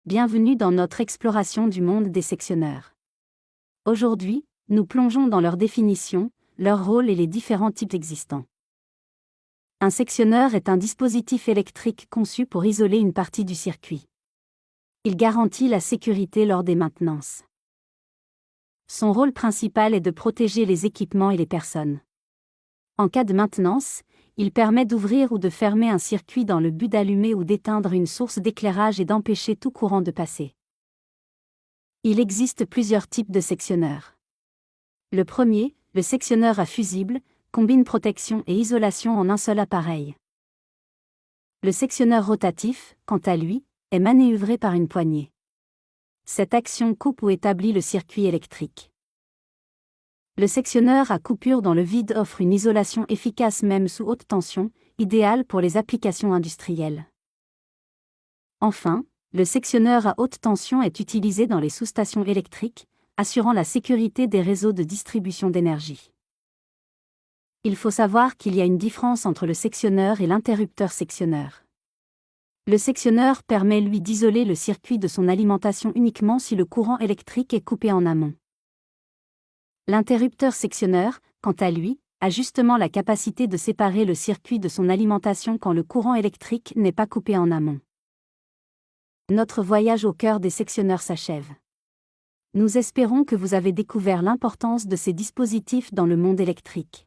Bienvenue dans notre exploration du monde des sectionneurs. Aujourd'hui, nous plongeons dans leur définition, leur rôle et les différents types existants. Un sectionneur est un dispositif électrique conçu pour isoler une partie du circuit. Il garantit la sécurité lors des maintenances. Son rôle principal est de protéger les équipements et les personnes. En cas de maintenance, il permet d'ouvrir ou de fermer un circuit dans le but d'allumer ou d'éteindre une source d'éclairage et d'empêcher tout courant de passer. Il existe plusieurs types de sectionneurs. Le premier, le sectionneur à fusible, combine protection et isolation en un seul appareil. Le sectionneur rotatif, quant à lui, est manœuvré par une poignée. Cette action coupe ou établit le circuit électrique. Le sectionneur à coupure dans le vide offre une isolation efficace même sous haute tension, idéale pour les applications industrielles. Enfin, le sectionneur à haute tension est utilisé dans les sous-stations électriques, assurant la sécurité des réseaux de distribution d'énergie. Il faut savoir qu'il y a une différence entre le sectionneur et l'interrupteur sectionneur. Le sectionneur permet lui d'isoler le circuit de son alimentation uniquement si le courant électrique est coupé en amont. L'interrupteur sectionneur, quant à lui, a justement la capacité de séparer le circuit de son alimentation quand le courant électrique n'est pas coupé en amont. Notre voyage au cœur des sectionneurs s'achève. Nous espérons que vous avez découvert l'importance de ces dispositifs dans le monde électrique.